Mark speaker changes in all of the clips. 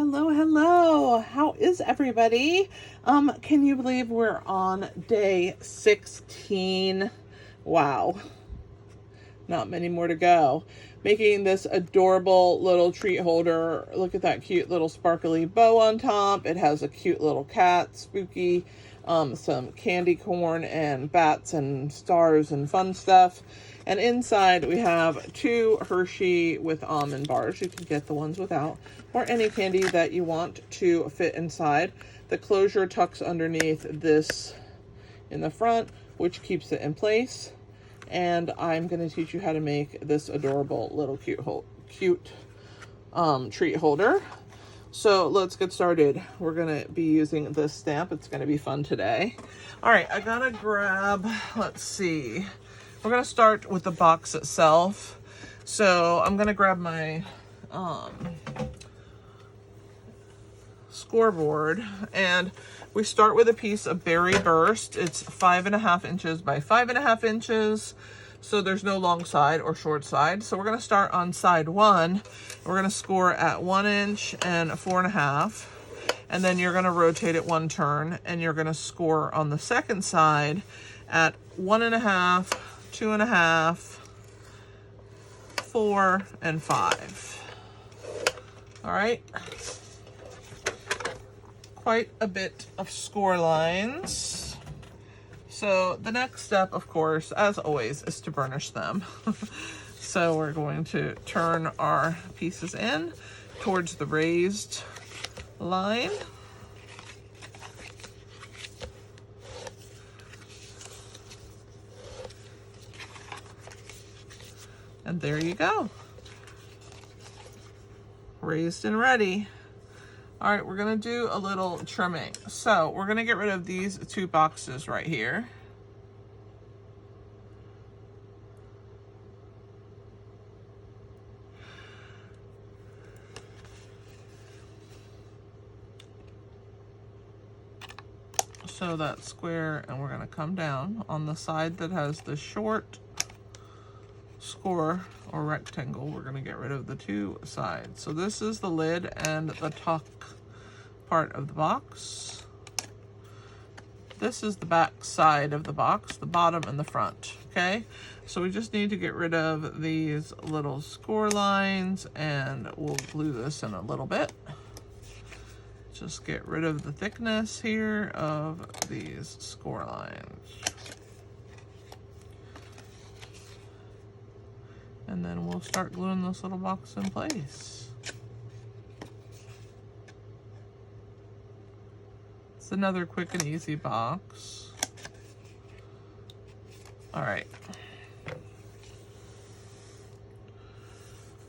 Speaker 1: Hello, hello. How is everybody? Can you believe we're on day 16? Wow. Not many more to go. Making this adorable little treat holder. Look at that cute little sparkly bow on top. It has a cute little cat, spooky, some candy corn and bats and stars and fun stuff. And inside we have 2 Hershey with almond bars. You can get the ones without, or any candy that you want to fit inside. The closure tucks underneath this in the front, which keeps it in place. And I'm going to teach you how to make this adorable little cute treat holder. So let's get started. We're going to be using this stamp. It's going to be fun today. All right, I got to grab, let's see. We're going to start with the box itself. So I'm going to grab my scoreboard, and we start with a piece of berry burst. It's 5.5 inches by 5.5 inches. So there's no long side or short side. So we're going to start on side 1. We're going to score at 1 inch and 4.5. And then you're going to rotate it 1 turn, and you're going to score on the second side at 1.5, 2.5, 4, and 5. All right. Quite a bit of score lines. So the next step, of course, as always, is to burnish them. So we're going to turn our pieces in towards the raised line. And there you go. Raised and ready. All right, we're gonna do a little trimming. So we're gonna get rid of these 2 boxes right here. So that's square, and we're gonna come down on the side that has the short score or rectangle. We're going to get rid of the 2 sides. So this is the lid and the tuck part of the box. This is the back side of the box, the bottom and the front. Okay, so we just need to get rid of these little score lines, and we'll glue this in a little bit. Just get rid of the thickness here of these score lines. And then we'll start gluing this little box in place. It's another quick and easy box. All right.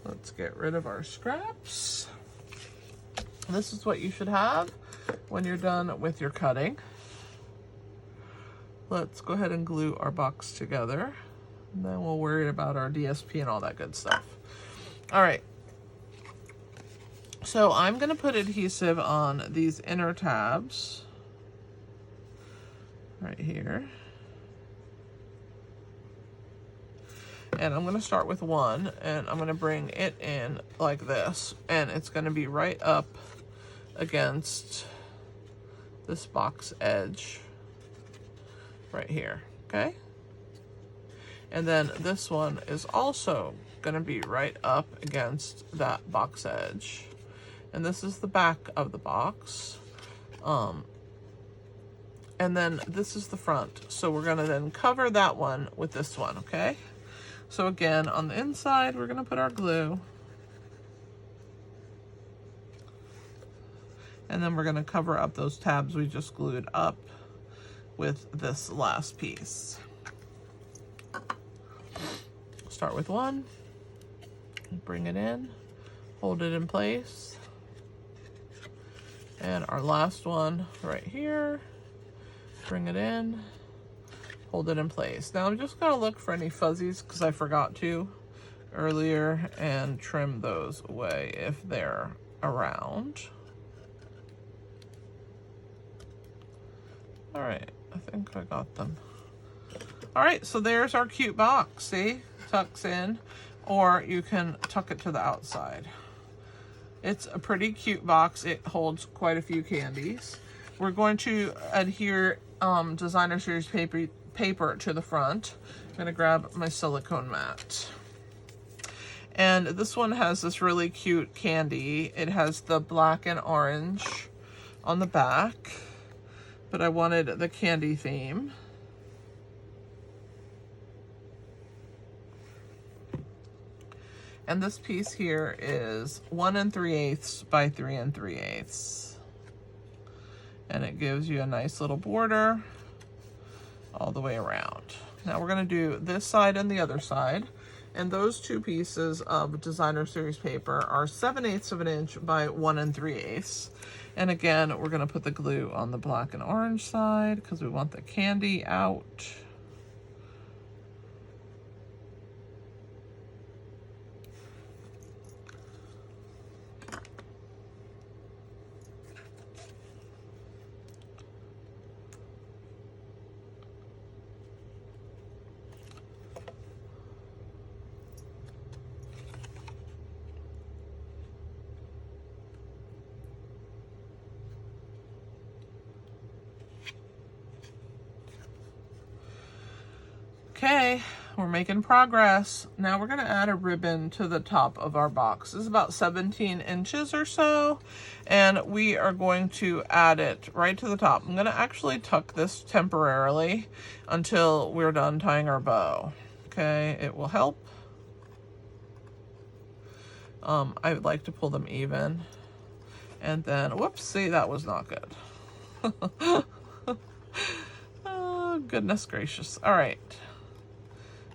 Speaker 1: Let's get rid of our scraps. This is what you should have when you're done with your cutting. Let's go ahead and glue our box together. And then we'll worry about our DSP and all that good stuff. All right. So I'm going to put adhesive on these inner tabs right here. And I'm going to start with 1, and I'm going to bring it in like this. And it's going to be right up against this box edge right here. Okay? And then this one is also going to be right up against that box edge. And this is the back of the box. And then this is the front. So we're going to then cover that one with this one, okay? So again, on the inside, we're going to put our glue. And then we're going to cover up those tabs we just glued up with this last piece. Start with 1, bring it in, hold it in place, and our last one right here, bring it in, hold it in place. Now I'm just going to look for any fuzzies, because I forgot to earlier, and trim those away if they're around. All right, I think I got them. All right, so there's our cute box, see? Tucks in, or you can tuck it to the outside. It's a pretty cute box. It holds quite a few candies. We're going to adhere designer series paper to the front. I'm gonna grab my silicone mat. And this one has this really cute candy. It has the black and orange on the back, but I wanted the candy theme. And this piece here is 1 3/8 by 3 3/8. And it gives you a nice little border all the way around. Now we're gonna do this side and the other side. And those two pieces of designer series paper are 7/8 of an inch by 1 3/8. And again, we're gonna put the glue on the black and orange side because we want the candy out. Okay, we're making progress. Now we're gonna add a ribbon to the top of our box. This is about 17 inches or so, and we are going to add it right to the top. I'm gonna actually tuck this temporarily until we're done tying our bow. Okay, it will help. I would like to pull them even. And then, whoops, see, that was not good. Oh, goodness gracious. All right.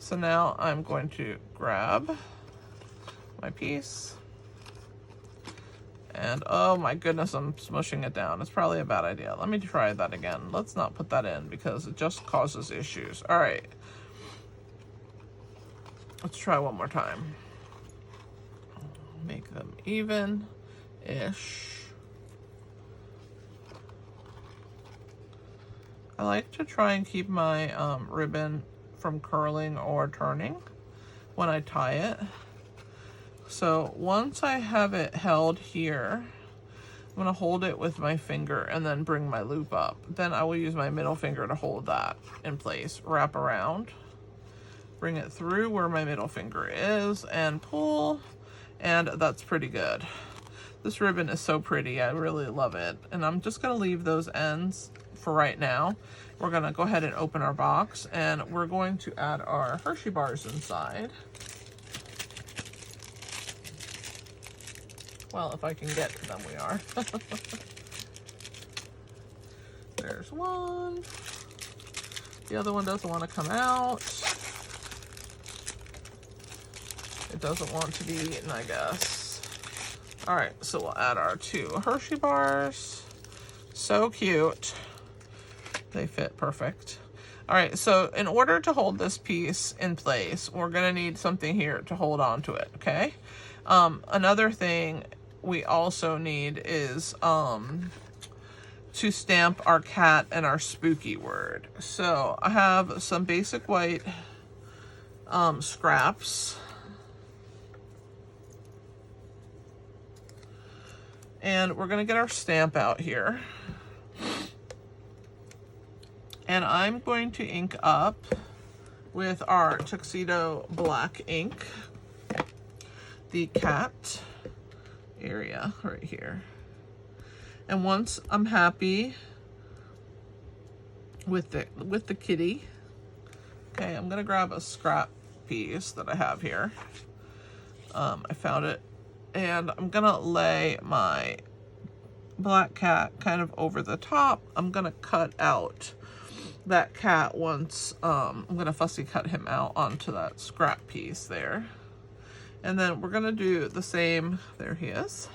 Speaker 1: So now I'm going to grab my piece. And oh my goodness, I'm smushing it down. It's probably a bad idea. Let me try that again. Let's not put that in because it just causes issues. All right. Let's try one more time. Make them even-ish. I like to try and keep my ribbon from curling or turning when I tie it. So once I have it held here, I'm gonna hold it with my finger and then bring my loop up. Then I will use my middle finger to hold that in place, wrap around, bring it through where my middle finger is and pull, and that's pretty good. This ribbon is so pretty, I really love it. And I'm just gonna leave those ends for right now. We're gonna go ahead and open our box and we're going to add our Hershey bars inside. Well, if I can get to them, we are. There's one. The other one doesn't want to come out. It doesn't want to be eaten, I guess. All right, so we'll add our 2 Hershey bars. So cute. They fit perfect. All right, so in order to hold this piece in place, we're gonna need something here to hold on to it, okay? Another thing we also need is to stamp our cat and our spooky word. So I have some basic white scraps. And we're gonna get our stamp out here. And I'm going to ink up with our tuxedo black ink the cat area right here. And once I'm happy with the kitty, okay, I'm gonna grab a scrap piece that I have here. I found it, and I'm gonna lay my black cat kind of over the top. I'm gonna cut out that cat once, I'm gonna fussy cut him out onto that scrap piece there. And then we're gonna do the same, there he is.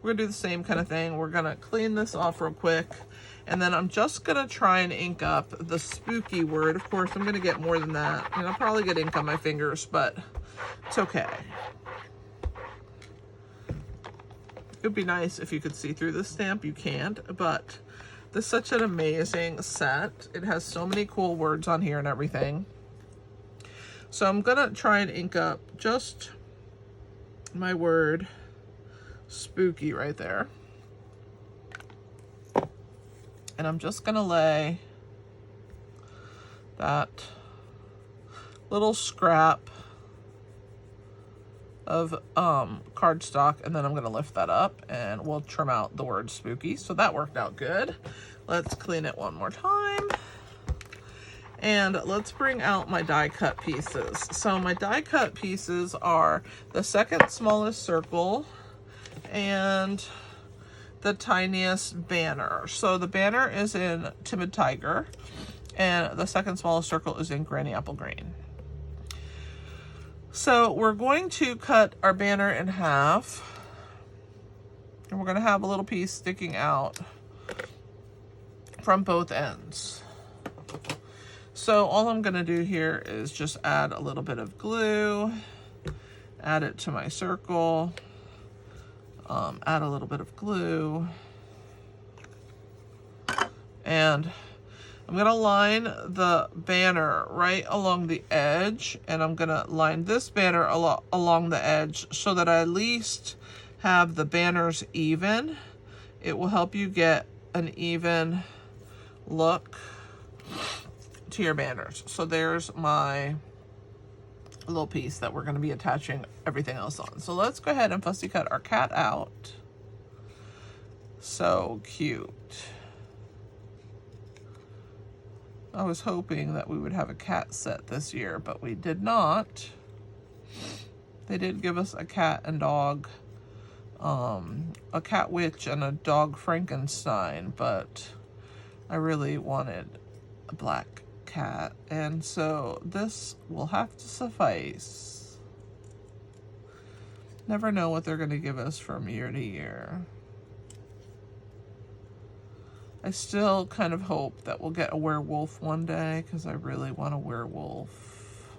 Speaker 1: We're gonna do the same kind of thing. We're gonna clean this off real quick. And then I'm just gonna try and ink up the spooky word. Of course, I'm gonna get more than that. And I'll probably get ink on my fingers, but it's okay. It would be nice if you could see through the stamp. You can't, but this is such an amazing set. It has so many cool words on here and everything. So I'm gonna try and ink up just my word spooky right there. And I'm just gonna lay that little scrap of cardstock, and then I'm gonna lift that up and we'll trim out the word spooky. So that worked out good. Let's clean it one more time. And let's bring out my die cut pieces. So my die cut pieces are the second smallest circle and the tiniest banner. So the banner is in Timid Tiger and the second smallest circle is in Granny Apple Green. So we're going to cut our banner in half, and we're going to have a little piece sticking out from both ends. So all I'm going to do here is just add a little bit of glue, add it to my circle, add a little bit of glue, and I'm gonna line the banner right along the edge, and I'm gonna line this banner along the edge so that I at least have the banners even. It will help you get an even look to your banners. So there's my little piece that we're gonna be attaching everything else on. So let's go ahead and fussy cut our cat out. So cute. I was hoping that we would have a cat set this year, but we did not. They did give us a cat and dog, a cat witch and a dog Frankenstein, but I really wanted a black cat, and so this will have to suffice. Never know what they're going to give us from year to year. I still kind of hope that we'll get a werewolf one day, because I really want a werewolf.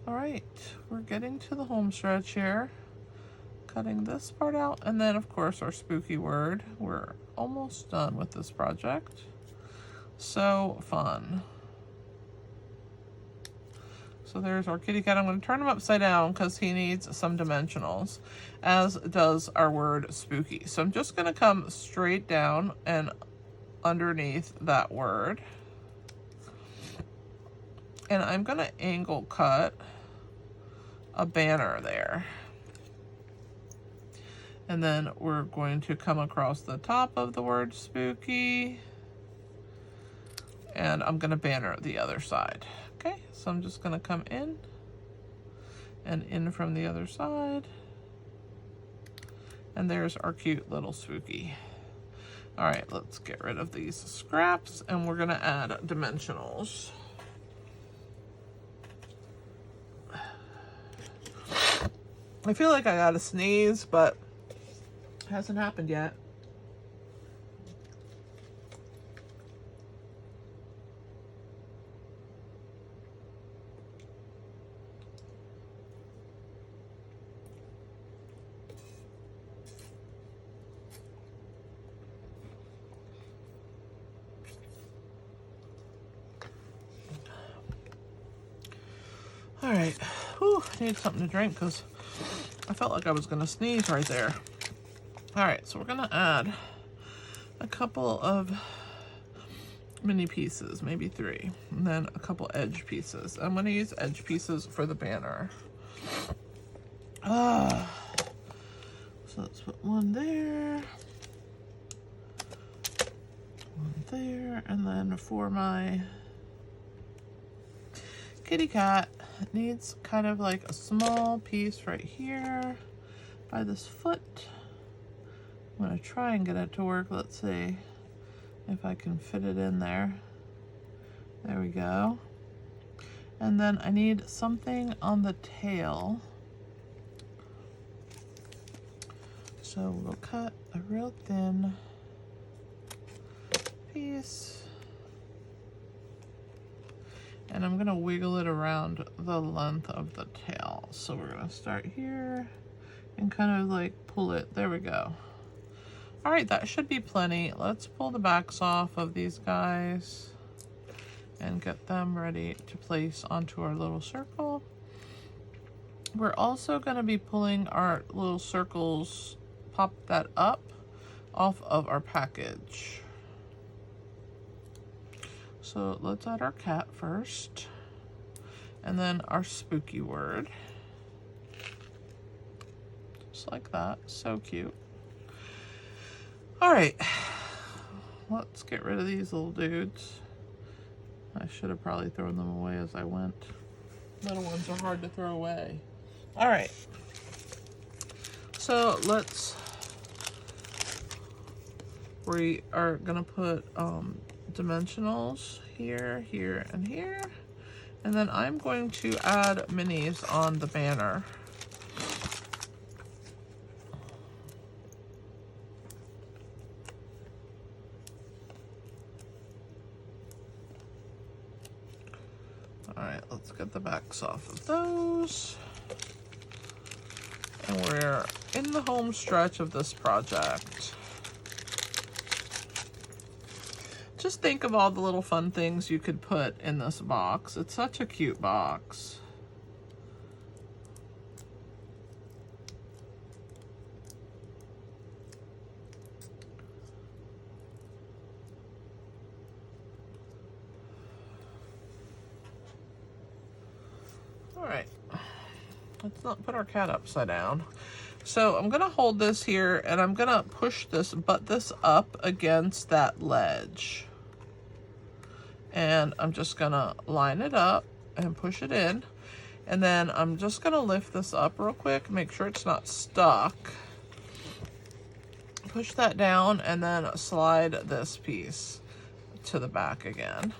Speaker 1: All right, we're getting to the home stretch here. Cutting this part out, and then of course our spooky word. We're almost done with this project. So fun. So there's our kitty cat. I'm going to turn him upside down because he needs some dimensionals, as does our word spooky. So I'm just going to come straight down and underneath that word. And I'm going to angle cut a banner there. And then we're going to come across the top of the word spooky. And I'm going to banner the other side. Okay, so I'm just going to come in and in from the other side. And there's our cute little spooky. All right, let's get rid of these scraps, and we're going to add dimensionals. I feel like I got to sneeze, but it hasn't happened yet. All right, whew, I need something to drink because I felt like I was gonna sneeze right there. All right, so we're gonna add a couple of mini pieces, maybe 3, and then a couple edge pieces. I'm gonna use edge pieces for the banner. So let's put one there, one there, and then for my kitty cat, it needs kind of like a small piece right here by this foot. I'm gonna try and get it to work. Let's see if I can fit it in there. There we go. And then I need something on the tail. So we'll cut a real thin piece. And I'm gonna wiggle it around the length of the tail. So we're gonna start here and kind of like pull it. There we go. All right, that should be plenty. Let's pull the backs off of these guys and get them ready to place onto our little circle. We're also going to be pulling our little circles, pop that up off of our package. So let's add our cat first, and then our spooky word. Just like that, so cute. All right, let's get rid of these little dudes. I should have probably thrown them away as I went. Little ones are hard to throw away. All right, so we are gonna put dimensionals here, here, and here. And then I'm going to add minis on the banner. All right, let's get the backs off of those. And we're in the home stretch of this project. Just think of all the little fun things you could put in this box. It's such a cute box. All right, let's not put our cat upside down. So I'm gonna hold this here and I'm gonna push this, butt this up against that ledge. And I'm just gonna line it up and push it in. And then I'm just gonna lift this up real quick, make sure it's not stuck. Push that down and then slide this piece to the back again.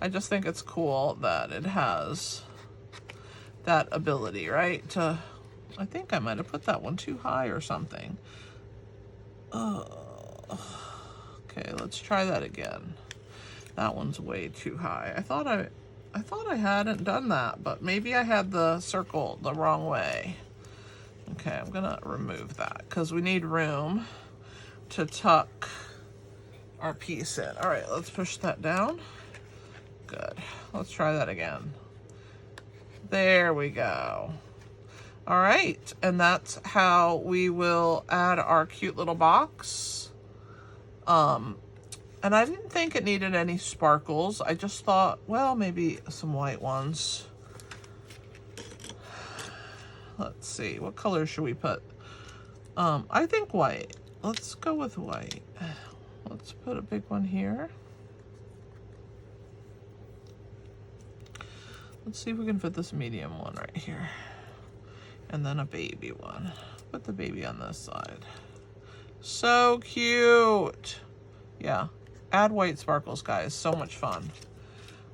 Speaker 1: I just think it's cool that it has that ability, right? I think I might have put that one too high or something. Okay, let's try that again. That one's way too high. I thought I hadn't done that, but maybe I had the circle the wrong way. Okay, I'm gonna remove that because we need room to tuck our piece in. All right, let's push that down. Good. Let's try that again. There we go. All right, and that's how we will add our cute little box. And I didn't think it needed any sparkles. I just thought, well, maybe some white ones. Let's see, what color should we put? I think white. Let's go with white. Let's put a big one here. Let's see if we can fit this medium one right here. And then a baby one. Put the baby on this side. So cute. Yeah, add white sparkles, guys. So much fun.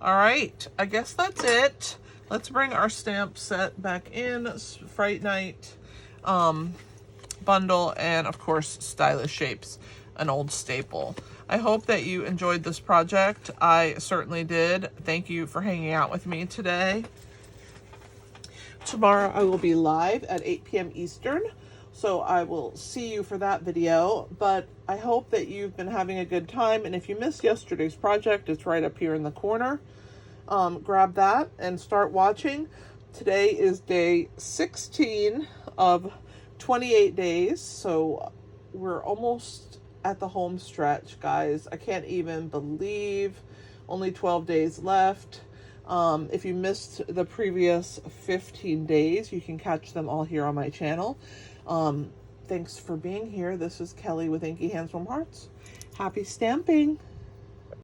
Speaker 1: All right, I guess that's it. Let's bring our stamp set back in. Fright Night Bundle, and of course, Stylish Shapes, an old staple. I hope that you enjoyed this project. I certainly did. Thank you for hanging out with me today. Tomorrow I will be live at 8 p.m. Eastern, so I will see you for that video. But I hope that you've been having a good time, and if you missed yesterday's project, it's right up here in the corner. Grab that and start watching. Today is day 16 of 28 days, so we're almost at the home stretch, guys. I can't even believe only 12 days left. If you missed the previous 15 days, you can catch them all here on my channel. Thanks for being here. This is Kelly with Inky Hands Warm Hearts. Happy stamping!